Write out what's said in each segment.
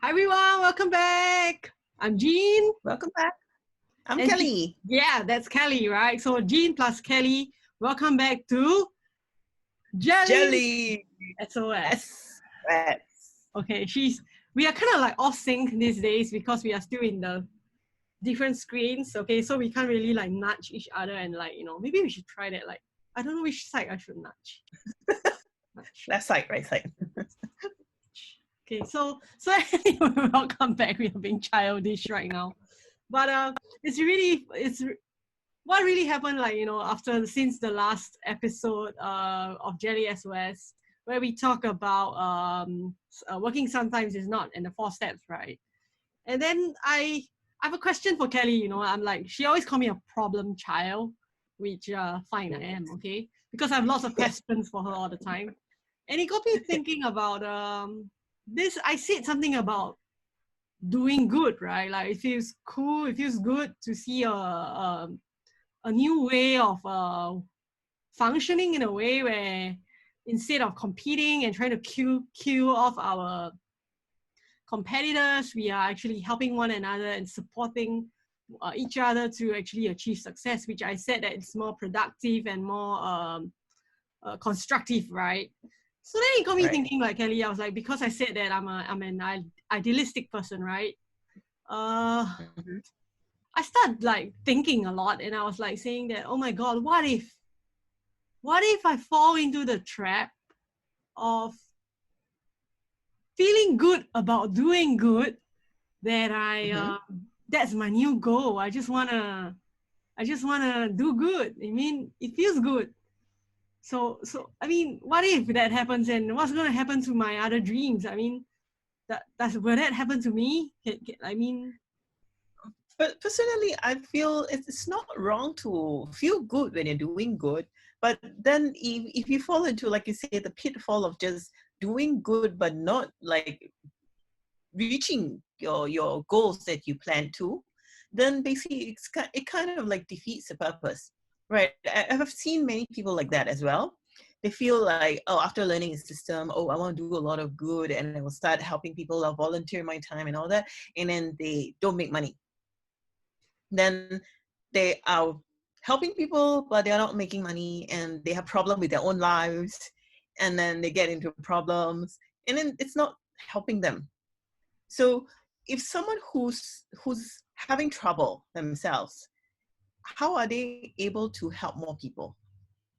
Hi everyone, welcome back. I'm Jean. Welcome back. I'm And Kelly. yeah, that's Kelly, right? So Jean plus Kelly. Welcome back to Jelly Jelly S.O.S. S.O.S. Okay, we are kind of like off sync these days because we are still in the different screens. Okay, so we can't really like nudge each other and like, maybe we should try that. Like, I don't know which side I should nudge. Left side, right side. Okay, so anyway, welcome back. We are being childish right now, but it's what really happened. Like since the last episode of Jelly S.O.S, where we talk about working sometimes is not and the 4 steps, right? And then I have a question for Kelly. I'm like, she always call me a problem child, which fine, I am, okay, because I have lots of questions for her all the time. And it got me thinking about this. I said something about doing good, right? Like it feels cool, it feels good to see a new way of functioning in a way where instead of competing and trying to kill off our competitors, we are actually helping one another and supporting each other to actually achieve success, which I said that it's more productive and more constructive, right? So then it got me thinking, like, Kelly, I was like, because I said that I'm an idealistic person, right? I started like thinking a lot, and I was like saying that, oh my God, what if I fall into the trap of feeling good about doing good, that that's my new goal. I just wanna do good. I mean, it feels good. So I mean, what if that happens, and what's gonna happen to my other dreams? I mean, will that happen to me? I mean, But personally, I feel it's not wrong to feel good when you're doing good. But then if you fall into, like you say, the pitfall of just doing good but not like reaching your goals that you plan to, then basically it kind of like defeats the purpose, right? I've seen many people like that as well. They feel like, oh, after learning a system, oh, I want to do a lot of good and I will start helping people. I'll volunteer my time and all that, and then they don't make money. Then they are helping people, but they're not making money, and they have problems with their own lives, and then they get into problems, and then it's not helping them. So if someone who's having trouble themselves, how are they able to help more people?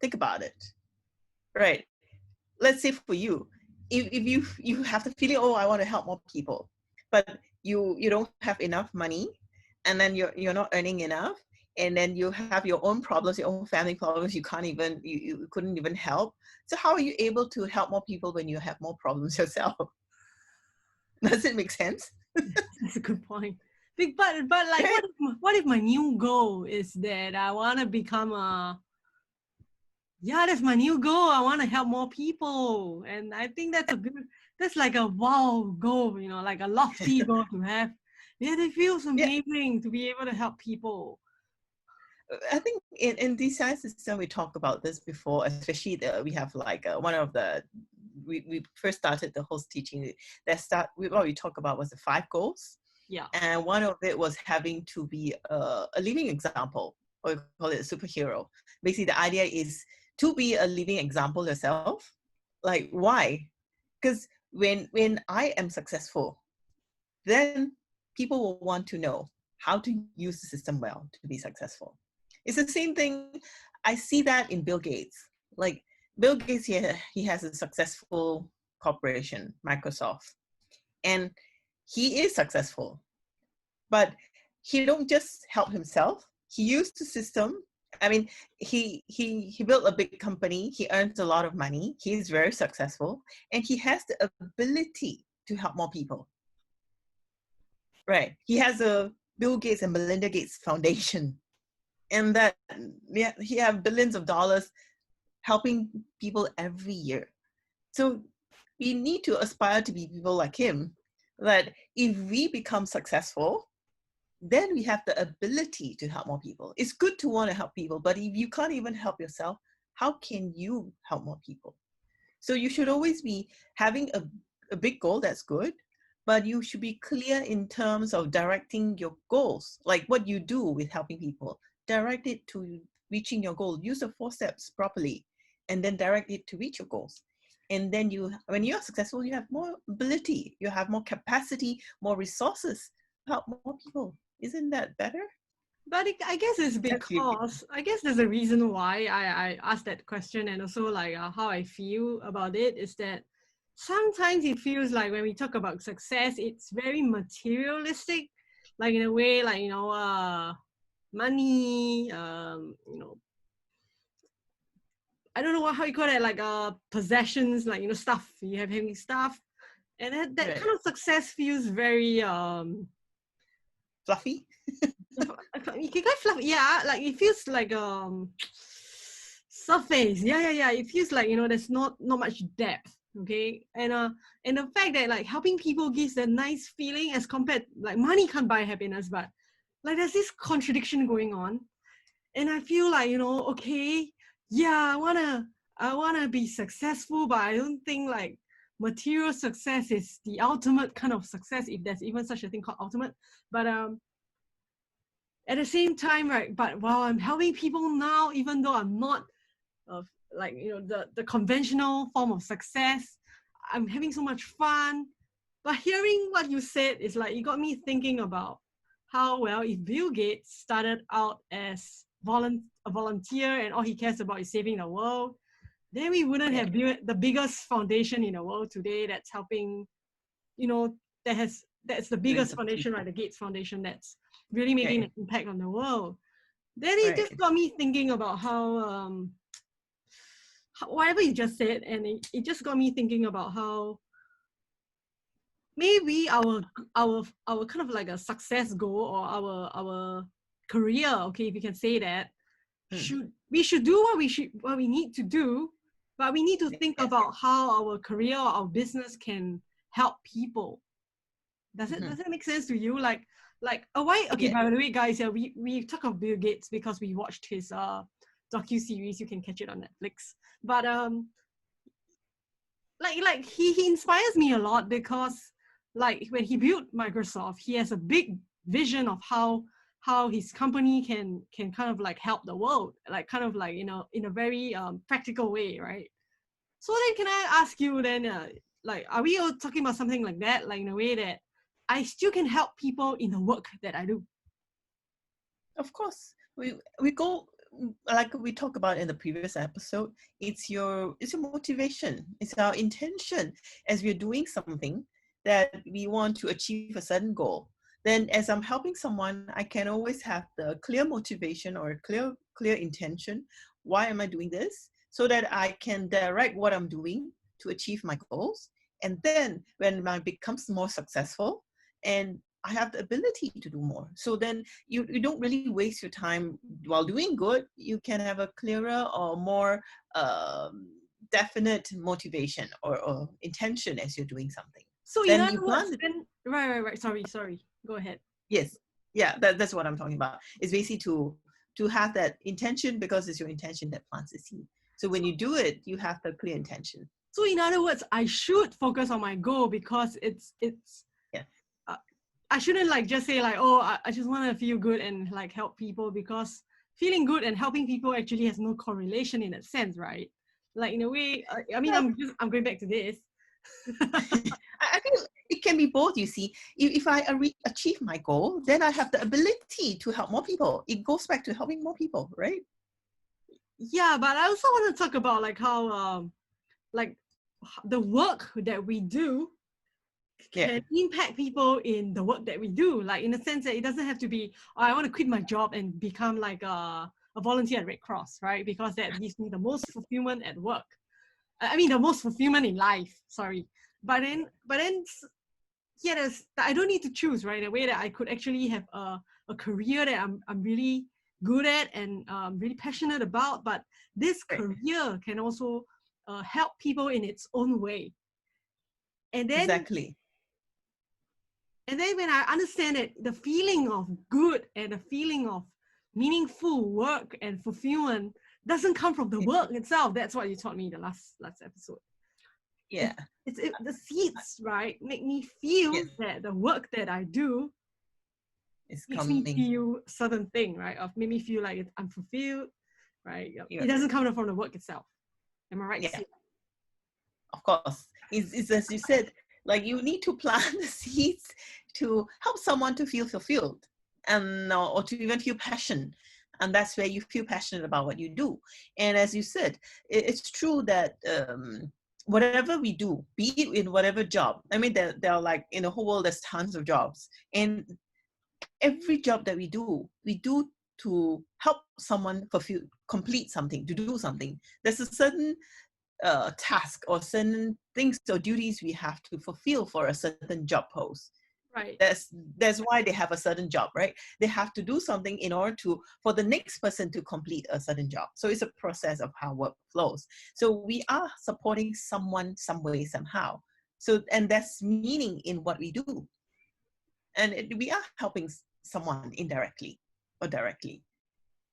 Think about it, right? Let's say for you, if you have the feeling, oh, I want to help more people, but you don't have enough money, and then you're not earning enough, and then you have your own problems, your own family problems, you couldn't even help. So how are you able to help more people when you have more problems yourself? Does it make sense? that's a good point. But like, what if my new goal is that I want to become that's my new goal. I want to help more people, and I think that's like a wow goal, like a lofty goal to have. Yeah, it feels amazing to be able to help people. I think in design system, we talked about this before, especially we have like one of the, we first started the whole teaching what we talked about was the 5 goals. Yeah. And one of it was having to be a living example, or we call it a superhero. Basically, the idea is to be a living example yourself. Like, why? Because when I am successful, then people will want to know how to use the system well to be successful. It's the same thing. I see that in Bill Gates. Like Bill Gates here, he has a successful corporation, Microsoft, and he is successful. But he don't just help himself. He used the system. I mean, he built a big company. He earns a lot of money. He is very successful, and he has the ability to help more people. Right? He has a Bill Gates and Melinda Gates Foundation, and that he have billions of dollars helping people every year. So we need to aspire to be people like him. That if we become successful, then we have the ability to help more people. It's good to want to help people, but if you can't even help yourself, how can you help more people? So you should always be having a big goal, that's good, but you should be clear in terms of directing your goals, like what you do with helping people. Direct it to reaching your goal. Use the 4 steps properly, and then direct it to reach your goals. And then when you are successful, you have more ability, you have more capacity, more resources to help more people. Isn't that better? But I guess it's That's you. because I guess there's a reason why I asked that question, and also like how I feel about it is that sometimes it feels like when we talk about success, it's very materialistic, like in a way, like money, I don't know how you call it, like possessions, like stuff. You have having stuff, and that Right. kind of success feels very Fluffy. you can kind of fluff, yeah, like it feels like surface, yeah. It feels like there's not much depth, okay, and the fact that like helping people gives a nice feeling as compared, like money can't buy happiness, but like there's this contradiction going on, and I feel like okay, yeah, I wanna be successful, but I don't think like material success is the ultimate kind of success, if there's even such a thing called ultimate. But at the same time, right, but while I'm helping people now, even though I'm not like the conventional form of success, I'm having so much fun. But hearing what you said is like, it got me thinking about how, well, if Bill Gates started out as a volunteer and all he cares about is saving the world, then we wouldn't have built the biggest foundation in the world today that's helping, that's the biggest foundation, right? The Gates Foundation, that's really making an impact on the world. Then it just got me thinking about how whatever you just said, and it just got me thinking about how maybe our kind of like a success goal, or our career, okay, if you can say that, we should do what we need to do, but we need to think about how our career or our business can help people. Does it make sense to you? Like why? Okay, by the way, guys, we talk of Bill Gates because we watched his docu-series. You can catch it on Netflix. But like he inspires me a lot, because like when he built Microsoft, he has a big vision of how his company can kind of like help the world, like kind of like in a very practical way, right? So then can I ask you then, like, are we all talking about something like that, like in a way that I still can help people in the work that I do? Of course, we go, like we talked about in the previous episode. It's your motivation. It's our intention as we're doing something that we want to achieve a certain goal. Then, as I'm helping someone, I can always have the clear motivation or clear intention. Why am I doing this? So that I can direct what I'm doing to achieve my goals. And then, when I becomes more successful, and I have the ability to do more. So then you don't really waste your time while doing good. You can have a clearer or more definite motivation or intention as you're doing something. So in Then you other words, plan. then right. Sorry. Go ahead. Yes. Yeah, that's what I'm talking about. It's basically to have that intention, because it's your intention that plants the seed. So when you do it, you have the clear intention. So in other words, I should focus on my goal, because it's I shouldn't like just say like, oh, I just want to feel good and like help people, because feeling good and helping people actually has no correlation in that sense, right? Like in a way, I mean, I'm going back to this. I feel it can be both. You see, if I achieve my goal, then I have the ability to help more people. It goes back to helping more people, right? Yeah, but I also want to talk about like how like the work that we do can impact people in the work that we do, like in the sense that it doesn't have to be, oh, I want to quit my job and become like a volunteer at Red Cross, right? Because that gives me the most fulfillment at work. I mean, the most fulfillment in life, sorry. But then yeah, I don't need to choose, right? In a way that I could actually have a career that I'm really good at and really passionate about, but this career can also help people in its own way. And then Exactly. And then when I understand that the feeling of good and the feeling of meaningful work and fulfillment doesn't come from the work itself. That's what you taught me the last episode. Yeah. The seeds, right, make me feel Yes. that the work that I do It's makes me coming. feel certain thing, right? Of make me feel like I'm fulfilled, right? Yeah. It doesn't come from the work itself. Am I right? Yeah. Of course. It's as you said, like you need to plant the seeds to help someone to feel fulfilled and or to even feel passion. And that's where you feel passionate about what you do. And as you said, it's true that whatever we do, be it in whatever job, I mean, there are like in the whole world, there's tons of jobs. And every job that we do to help someone fulfill, complete something, to do something. There's a certain task or certain things or duties we have to fulfill for a certain job post. Right. That's why they have a certain job, right? They have to do something in order to for the next person to complete a certain job. So it's a process of how work flows. So we are supporting someone some way somehow. So and that's meaning in what we do, and we are helping someone indirectly or directly.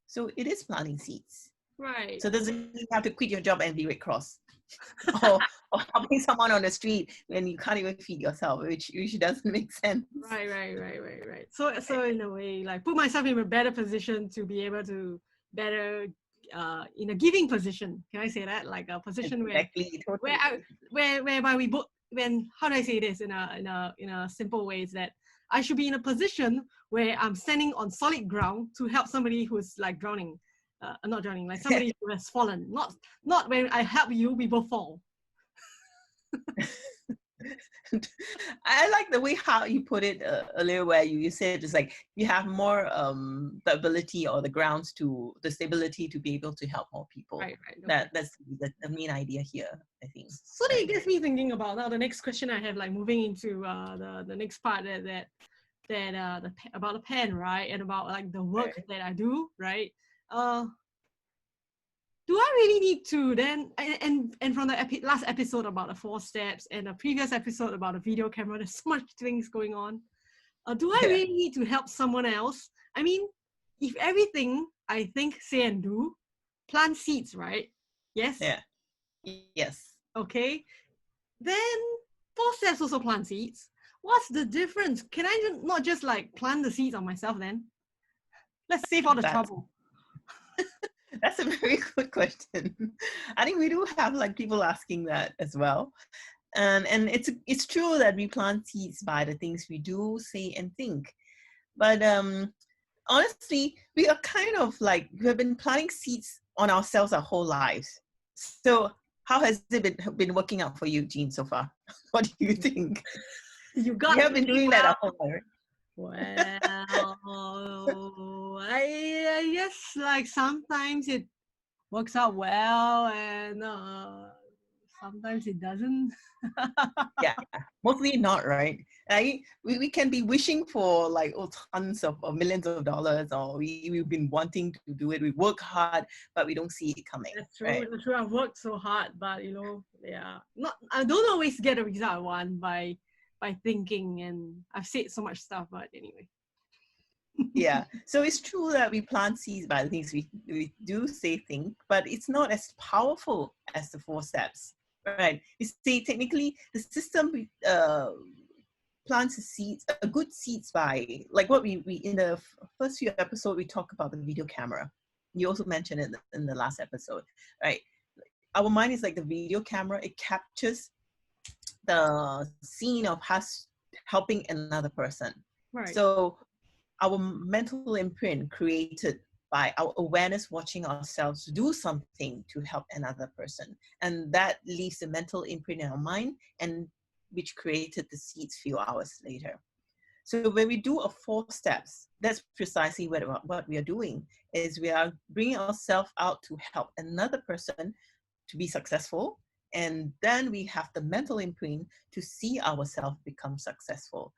So it is planting seeds. Right. So it doesn't mean you have to quit your job and be Red Cross. or, or helping someone on the street when you can't even feed yourself, which doesn't make sense. Right. So in a way, like put myself in a better position to be able to better in a giving position. Can I say that? Like a position Exactly, totally. whereby we both when how do I say this in a simple way is that I should be in a position where I'm standing on solid ground to help somebody who's like drowning. Not drowning, like somebody who has fallen. Not when I help you, we both fall. I like the way how you put it earlier, where you said it's like you have more the ability or the grounds to the stability to be able to help more people. Right. That's the main idea here, I think. So that gets me thinking about now the next question I have, like moving into the next part about the pen, right, and about like the work that I do, right. Do I really need to then and from the last episode about the 4 steps and the previous episode about the video camera, there's so much things going on. Do I really need to help someone else? I mean, if everything I think, say, and do, plant seeds, right? Yes? Yeah. Yes. Okay. Then 4 steps also plant seeds. What's the difference? Can I not just like plant the seeds on myself then? Let's save all the trouble. That's a very good question. I think we do have like people asking that as well. And it's true that we plant seeds by the things we do, say, and think. But honestly, we are kind of like we have been planting seeds on ourselves our whole lives. So how has it been working out for you, Jeann, so far? What do you think? You got we have been doing that our whole life. Well, I guess like sometimes it works out well and sometimes it doesn't. Yeah, mostly not, right? We can be wishing for like tons of or millions of dollars, or we've been wanting to do it. We work hard, but we don't see it coming. That's true. Right? That's true. I've worked so hard, but I don't always get the result I want by thinking, and I've said so much stuff, but anyway. Yeah, so it's true that we plant seeds by the things we do say think, but it's not as powerful as the 4 steps, right? You see, technically the system plants the seeds, a good seeds by like what we in the first few episodes we talk about the video camera. You also mentioned it in the last episode, right? Our mind is like the video camera. It captures the scene of us helping another person. Right. So our mental imprint created by our awareness watching ourselves do something to help another person, and that leaves a mental imprint in our mind, and which created the seeds few hours later. So when we do a 4 steps, that's precisely what we are doing, is we are bringing ourselves out to help another person to be successful, and then we have the mental imprint to see ourselves become successful.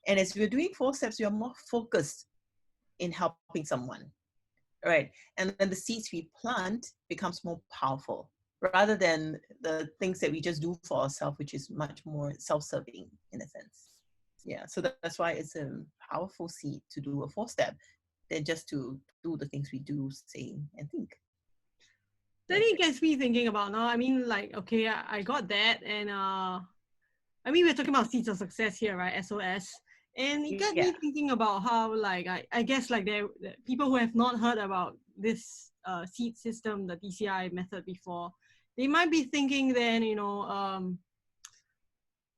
And as we're doing 4 steps, we are more focused in helping someone, right? And then the seeds we plant becomes more powerful rather than the things that we just do for ourselves, which is much more self-serving in a sense. Yeah, so that's why it's a powerful seed to do a 4 step than just to do the things we do, say, and think. Then it gets me thinking about now. I mean, like, okay, I got that, and I mean, we're talking about seeds of success here, right? SOS. And it got Yeah. me thinking about how, like, I guess, like, there people who have not heard about this seed system, the DCI method before, they might be thinking then, you know,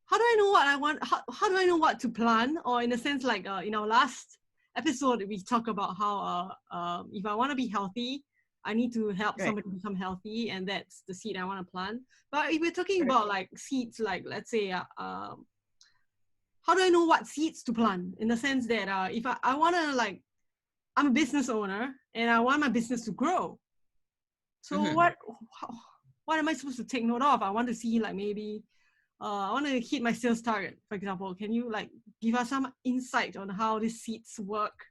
how do I know what I want? How do I know what to plant? Or in a sense, like, in our last episode, we talk about how if I want to be healthy, I need to help Right. somebody become healthy, and that's the seed I want to plant. But if we're talking Right. about like seeds, like let's say, how do I know what seeds to plant? In the sense that if I want to, like, I'm a business owner and I want my business to grow. So Mm-hmm. what am I supposed to take note of? I want to see, like, maybe I want to hit my sales target, for example. Can you, like, give us some insight on how these seeds work?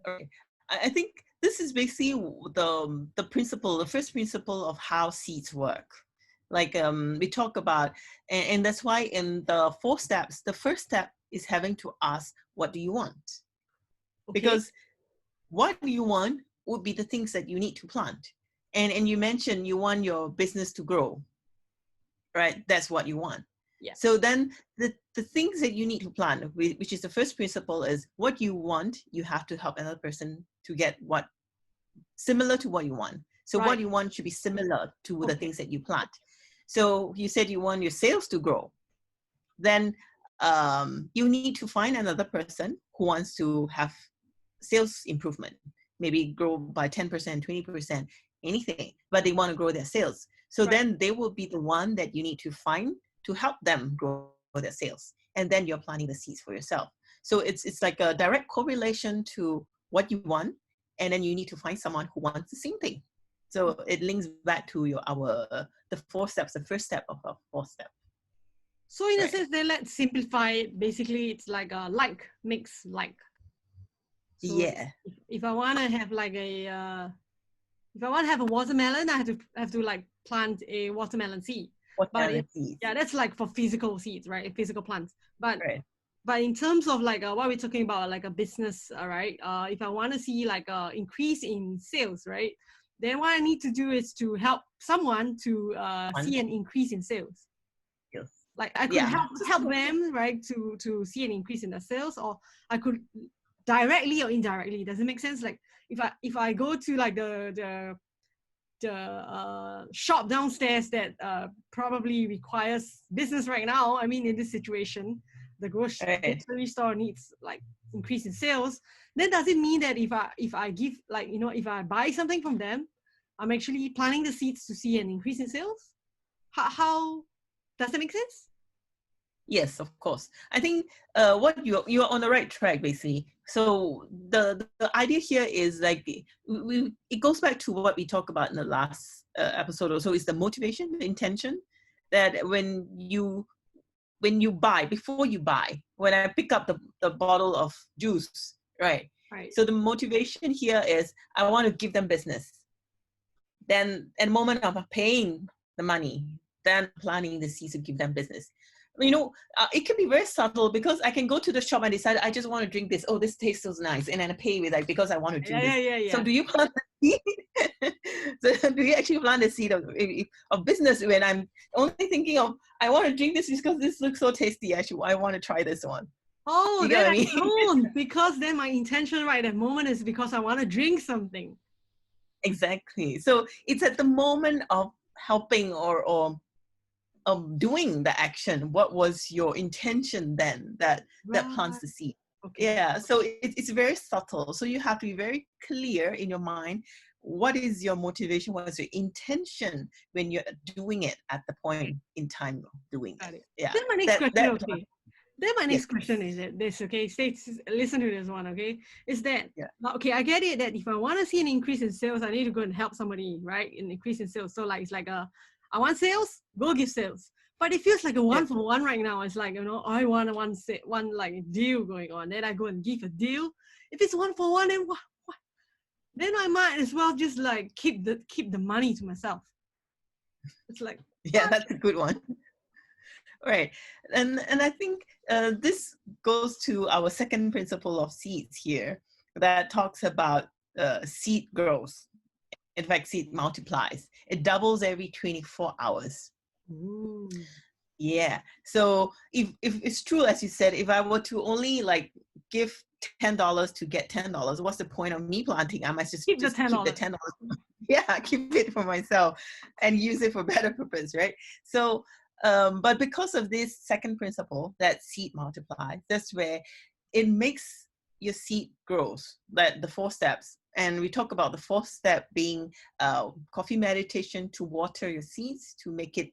Okay. I think this is basically the principle, the first principle of how seeds work. Like we talk about, and that's why in the 4 steps, the first step is having to ask, what do you want? Okay. Because what you want would be the things that you need to plant. And you mentioned you want your business to grow, right? That's what you want. Yeah. So then the things that you need to plant, which is the first principle, is what you want, you have to help another person to get what similar to what you want. So Right. what you want should be similar to the Okay. things that you plant. So you said you want your sales to grow. Then you need to find another person who wants to have sales improvement, maybe grow by 10%, 20%, anything, but they want to grow their sales. So Right. then they will be the one that you need to find to help them grow their sales. And then you're planting the seeds for yourself. So it's like a direct correlation to what you want. And then you need to find someone who wants the same thing. So it links back to the 4 steps, the first step of our 4th step. So in a Right. sense, then let's simplify it. Basically, it's like a like makes like. So Yeah. if I want to have like if I want to have a watermelon, I have to like plant a watermelon seed. But Watermelon seeds. yeah, that's like for physical seeds, right? Physical plants. But Right. but in terms of like what we're talking about, like a business, right? If I want to see like a increase in sales, right? Then what I need to do is to help someone to see an increase in sales. Yes. Like I could Yeah. help them, right, to see an increase in their sales, or I could directly or indirectly. Does it make sense? Like if I go to like the shop downstairs that probably requires business right now. I mean, in this situation, the grocery store needs like increase in sales. Then does it mean that if I give, like, you know, if I buy something from them, I'm actually planting the seeds to see an increase in sales? How does that make sense? Yes, of course. I think what you're on the right track, basically. So the idea here is like it goes back to what we talked about in the last episode. Also, is the motivation, the intention, that when you buy, before you buy, when I pick up the bottle of juice, right? Right. So the motivation here is I want to give them business. Then at the moment of paying the money, then planting the seeds to give them business. You know, it can be very subtle, because I can go to the shop and decide I just want to drink this. Oh, this tastes so nice, and then I pay with, like, because I want to drink this. Yeah. So do you plant the seed? So do you actually plant the seed of business when I'm only thinking of I want to drink this because this looks so tasty. I want to try this one. Oh, You get then what I I mean? don't, because then my intention right at the moment is because I want to drink something. Exactly. So it's at the moment of helping or doing the action. What was your intention then that plants the seed? Okay. Yeah. So it's very subtle. So you have to be very clear in your mind. What is your motivation? What is your intention when you're doing it at the point in time of doing Got it? it. Yeah. Then my next question, okay. Then my next question is that this, okay, listen to this one, okay? Is that, okay, I get it that if I want to see an increase in sales, I need to go and help somebody, right? An increase in sales. So like, it's like I want sales, go give sales. But it feels like a one for one right now. It's like, you know, I want one like deal going on. Then I go and give a deal. If it's one for one, then what? Then I might as well just like keep the money to myself. It's like, yeah, that's a good one. Right. And I think this goes to our second principle of seeds here that talks about seed growth. In fact, seed multiplies. It doubles every 24 hours. Ooh. Yeah. So if it's true, as you said, if I were to only like give $10 to get $10, what's the point of me planting? I must just Keep the keep the $10. $10. Yeah, keep it for myself and use it for better purpose, right? So, but because of this second principle, that seed multiplies, that's where it makes your seed grows, that the 4 steps. And we talk about the 4th step being coffee meditation to water your seeds to make it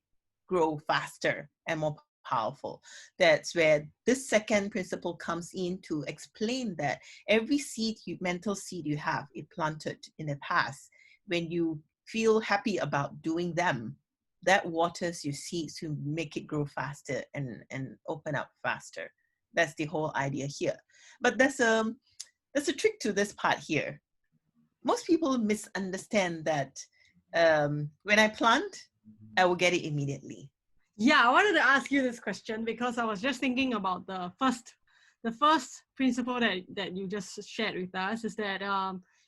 grow faster and more powerful. That's where this second principle comes in to explain that every seed, mental seed you have, it planted in the past, when you feel happy about doing them, that waters your seeds to make it grow faster and open up faster. That's the whole idea here. But there's a trick to this part here. Most people misunderstand that when I plant, I will get it immediately. Yeah, I wanted to ask you this question because I was just thinking about the first principle that you just shared with us, is that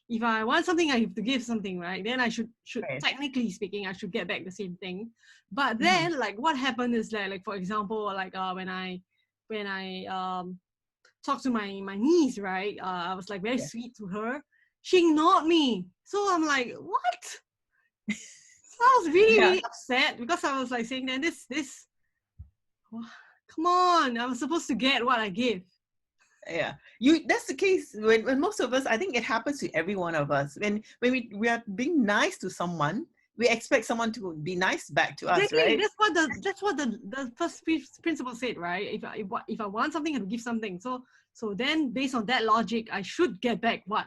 if I want something, I have to give something, right? Then I should Right. technically speaking, I should get back the same thing. But then like what happened is that, like for example, like when I talked to my niece, right? I was like very sweet to her. She ignored me. So I'm like, what? I was really, really upset because I was like saying that this, come on, I was supposed to get what I give. Yeah, that's the case when most of us, I think it happens to every one of us. When we are being nice to someone, we expect someone to be nice back to us, right? That's what the first principle said, right? If I want something, I have to give something. So then based on that logic, I should get back what?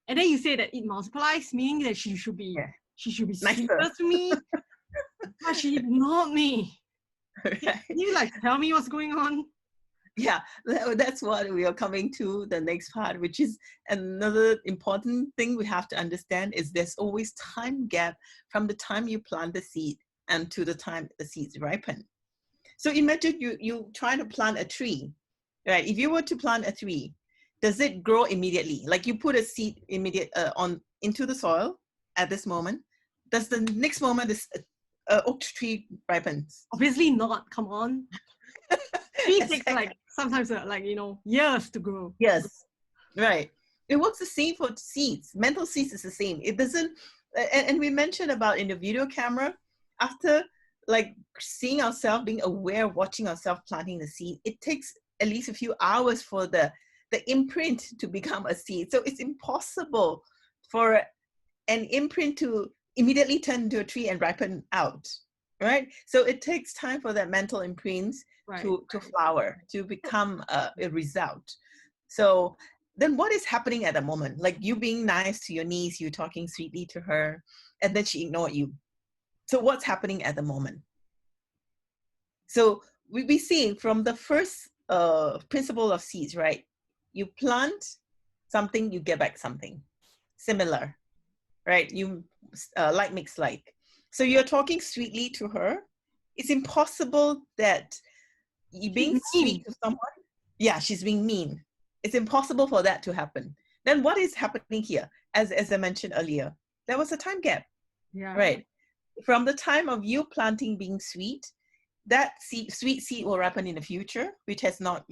And then you say that it multiplies, meaning that she should be sweeter to me, but she ignored me. Right. Can you like tell me what's going on? Yeah, that's what we are coming to the next part, which is another important thing we have to understand is there's always time gap from the time you plant the seed and to the time the seeds ripen. So imagine you try to plant a tree, right? If you were to plant a tree, does it grow immediately? Like you put a seed into the soil at this moment, does the next moment this oak tree ripens? Obviously not. Come on. Tree takes like sometimes like years to grow. Yes, right. It works the same for seeds. Mental seeds is the same. It doesn't, and we mentioned about in the video camera, after like seeing ourselves, being aware, watching ourselves planting the seed, it takes at least a few hours for the imprint to become a seed. So it's impossible for an imprint to immediately turn into a tree and ripen out, right? So it takes time for that mental imprints to flower, to become a result. So then what is happening at the moment? Like you being nice to your niece, you talking sweetly to her, and then she ignored you. So what's happening at the moment? So we see from the first principle of seeds, right? You plant something, you get back something similar, right? You like makes like. So you're talking sweetly to her. It's impossible that you being sweet to someone, she's being mean. It's impossible for that to happen. Then what is happening here? As I mentioned earlier, there was a time gap, right? From the time of you planting being sweet, that sweet seed will ripen in the future, which is not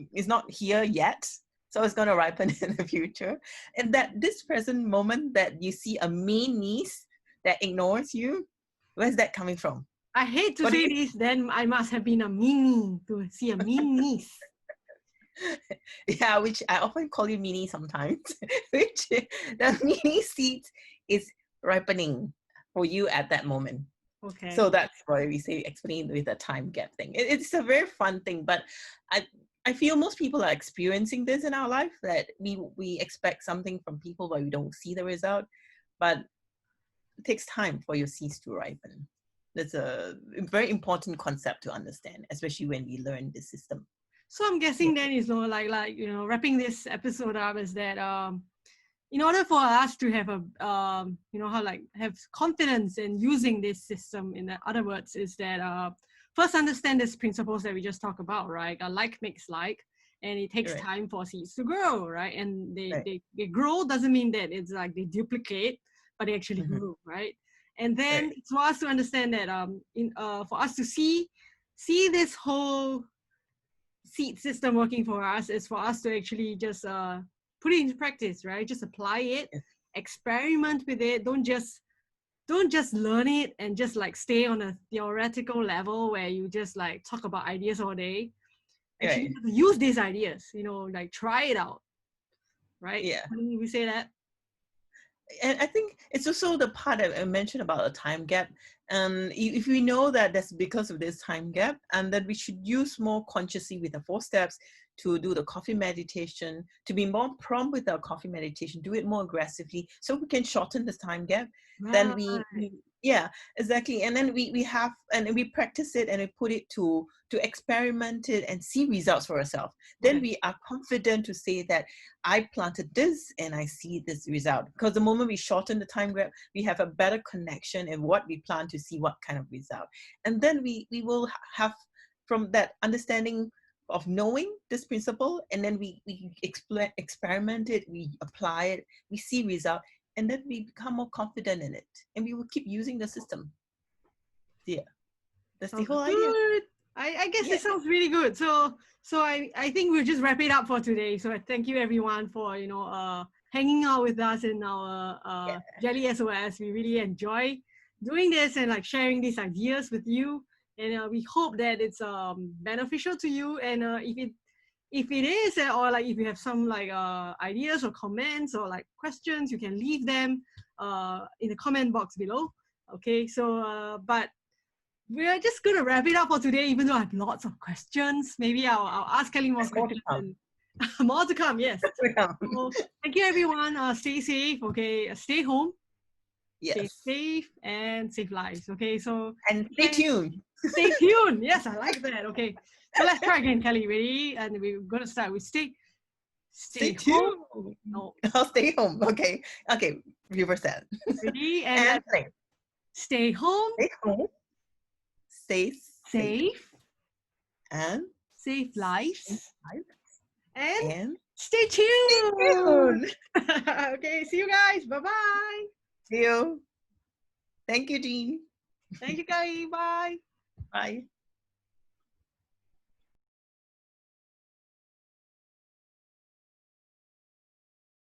here yet. So it's going to ripen in the future. And that this present moment that you see a mean niece that ignores you, where's that coming from? I hate to say this, then I must have been a meanie to see a mean niece. Yeah, which I often call you meanie sometimes, which the mini seed is ripening for you at that moment. Okay. So that's why we say explain with a time gap thing. It's a very fun thing, but I feel most people are experiencing this in our life, that we expect something from people but we don't see the result. But it takes time for your seeds to ripen. That's a very important concept to understand, especially when we learn this system. So I'm guessing then is like wrapping this episode up is that in order for us to have a have confidence in using this system, in other words, is that first understand these principles that we just talked about, right? Like makes like, and it takes time for seeds to grow, right? And they grow doesn't mean that it's like they duplicate, but they actually Mhm. grew, right? And then Right. it's for us to understand that for us to see this whole seed system working for us is for us to actually just put it into practice, right? Just apply it, Yes. experiment with it. Don't just learn it and just like stay on a theoretical level where you just like talk about ideas all day. Actually Right. use these ideas, like try it out, right? Yeah. When we say that. And I think it's also the part that I mentioned about a time gap. If we know that that's because of this time gap, and that we should use more consciously with the 4 steps to do the coffee meditation, to be more prompt with our coffee meditation, do it more aggressively, so we can shorten this time gap. Then Right. yeah, exactly. And then we have, and we practice it, and we put it to experiment it and see results for ourselves. Then Okay. we are confident to say that I planted this and I see this result. Because the moment we shorten the time gap, we have a better connection in what we plan to see, what kind of result. And then we will have, from that understanding of knowing this principle, and then we experiment it, we apply it, we see result, and then we become more confident in it. And we will keep using the system. Yeah. That's the Sounds whole idea. good. I guess Yeah. it sounds really good. So I think we'll just wrap it up for today. So I thank you everyone for hanging out with us in our Yeah. Jelly SOS. We really enjoy doing this and like sharing these ideas with you. And we hope that it's beneficial to you. And if it is, or like if you have some like ideas or comments or like questions, you can leave them in the comment box below. Okay, so but we're just going to wrap it up for today, even though I have lots of questions. Maybe I'll ask Kelly more There's more to questions. come. And more to come, yes. So thank you, everyone. Stay safe, okay? Stay home, stay Yes. safe, and save lives, okay? So And stay tuned. stay tuned. Yes, I like that, okay? So let's try again, Kelly. Ready? And we're going to start with stay Stay home. tuned. No, I'll stay home. Okay. Okay. Reverse that. ready? And And let's stay home, stay home. Stay safe. safe, And save lives, life. and And stay stay tuned. tuned. Okay, see you guys. Bye-bye. See you. Thank you, Jeann. Thank you, guys. Bye. Bye.